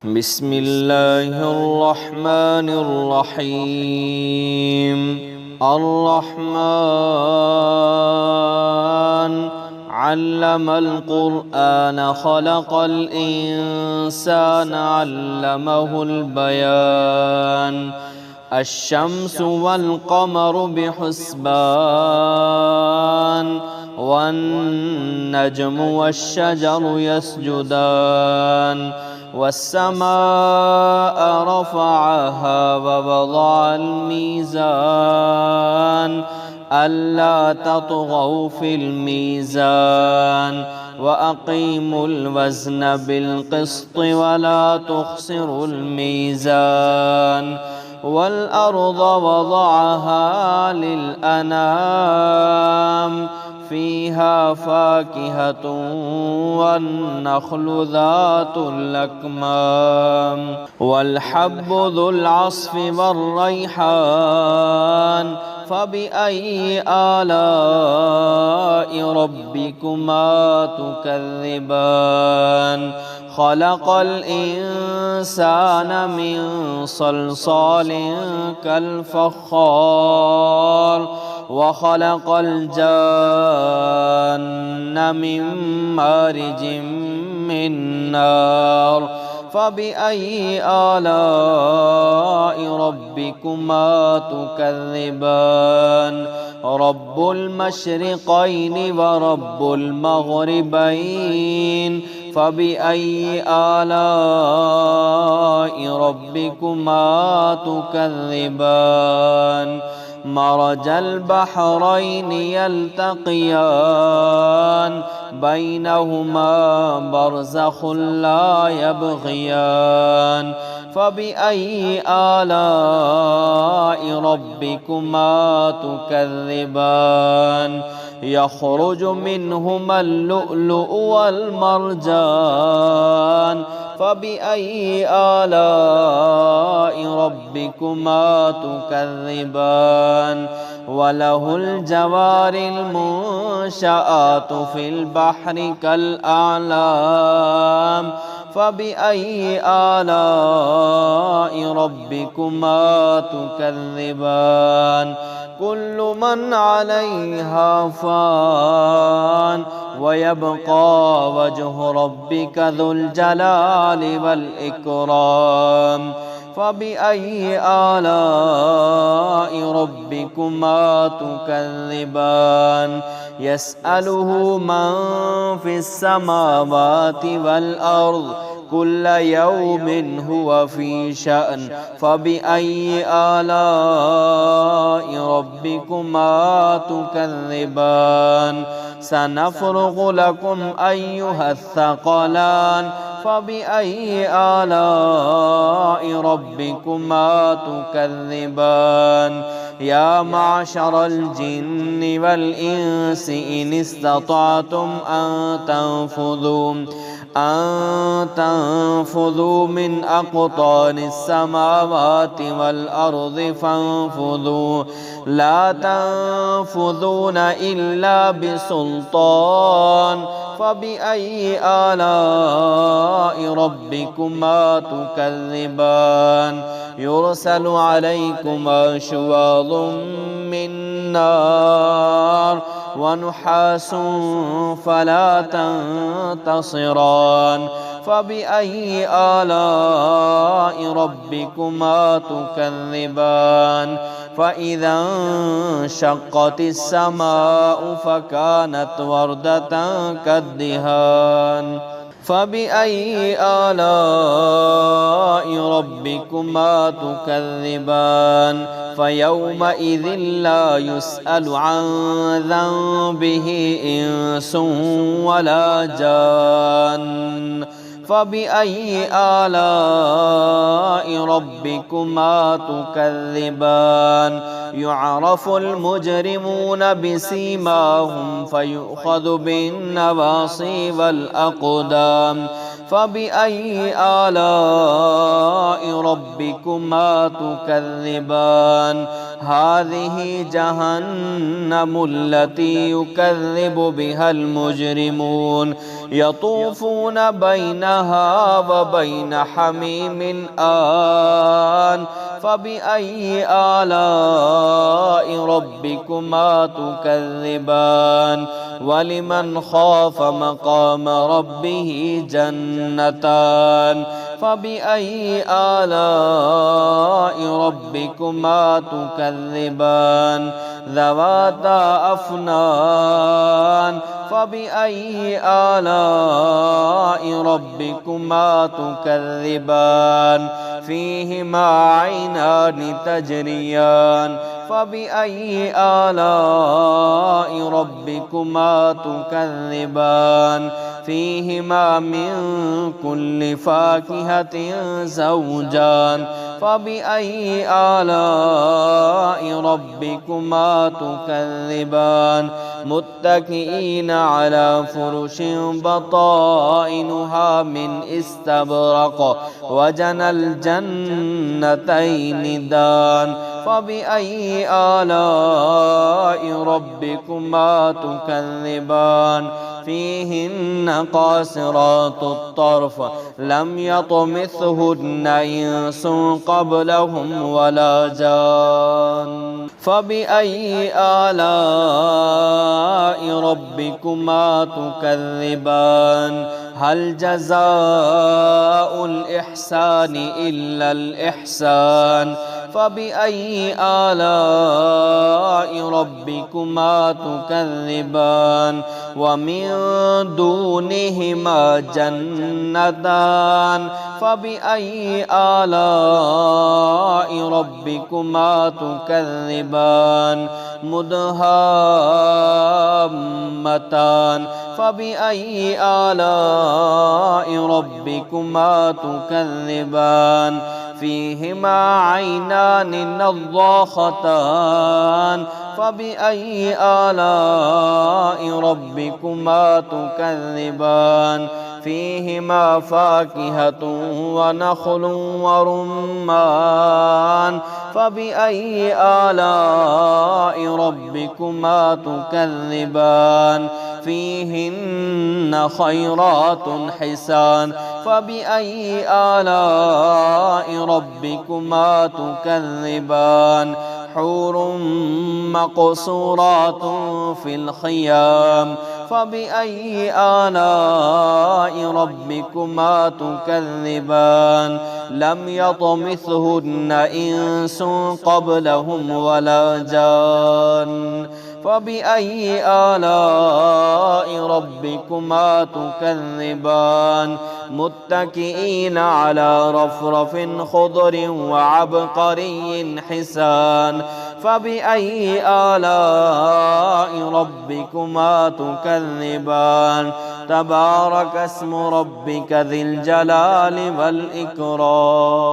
بسم الله الرحمن الرحيم. الرحمن علم القرآن خلق الإنسان علمه البيان. الشمس والقمر بحسبان والنجم والشجر يسجدان والسماء رفعها ووضع الميزان ألا تطغوا في الميزان وأقيموا الوزن بالقسط ولا تخسروا الميزان والأرض وضعها للأنام فيها فاكهة والنخل ذات الأكمام والحب ذو العصف والريحان فبأي آلاء ربكما تكذبان. خلق الإنسان من صلصال كالفخار وخلق الجان من مارج من نار فبأي آلاء ربكما تكذبان. رب المشرقين ورب المغربين فبأي آلاء ربكما تكذبان. مرج البحرين يلتقيان بينهما برزخ لا يبغيان فبأي آلاء ربكما تكذبان. يخرج منهما اللؤلؤ والمرجان فبأي آلاء ربكما تكذبان. وله الجوار المنشآت في البحر كالأعلام فبأي آلاء ربكما تكذبان. كل من عليها فان ويبقى وجه ربك ذو الجلال والإكرام فبأي آلاء ربكما تكذبان. يسأله من في السماوات والأرض كل يوم هو في شأن فبأي آلاء ربكما تكذبان. سنفرغ لكم أيها الثقلان فبأي آلاء ربكما تكذبان. يا معشر الجن والإنس إن استطعتم أن تنفذوا من أقطار السماوات والأرض فانفذوا لا تنفذون إلا بسلطان فبأي آلاء ربكما تكذبان. يرسل عليكما شواظ من نار ونحاس فلا تنتصران فبأي آلاء ربكما تكذبان. فإذا انشقت السماء فكانت وردة كالدهان فبأي آلاء ربكما تكذبان. فيومئذ لا يسأل عن ذنبه إنس ولا جان فبأي آلاء ربكما تكذبان. يعرف المجرمون بسيماهم فيؤخذ بالنواصي والأقدام فبأي آلاء ربكما تكذبان هذه جهنم التي يكذب بها المجرمون يطوفون بينها وبين حميم آن فبأي آلاء ربكما تكذبان ولمن خاف مقام ربه جنتان فبأي آلاء ربكما تكذبان ذواتا أفنان فبأي آلاء ربكما تكذبان فيهما عينان تجريان فبأي آلاء ربكما تكذبان فيهما من كل فاكهة زوجان فبأي آلاء ربكما تكذبان متكئين على فرش بطائنها من استبرق وجنى الجنتين دان فبأي آلاء ربكما تكذبان فيهن قاصرات الطرف لم يطمثهن إنس قبلهم ولا جان فبأي آلاء ربكما تكذبان هل جزاء الإحسان إلا الإحسان فبأي آلاء ربكما تكذبان ومن دونهما جنتان فبأي آلاء ربكما تكذبان مدهامتان فبأي آلاء ربكما تكذبان فيهما عينان نضاختان فبأي آلاء ربكما تكذبان فيهما فاكهة ونخل ورمان فبأي آلاء ربكما تكذبان فيهن خيرات حسان فبأي آلاء ربكما تكذبان حور مقصورات في الخيام فبأي آلاء ربكما تكذبان لم يطمثهن إنس قبلهم ولا جان فبأي آلاء ربكما تكذبان متكئين على رفرف خضر وعبقري حسان فبأي آلاء ربكما تكذبان تبارك اسم ربك ذي الجلال والإكرام.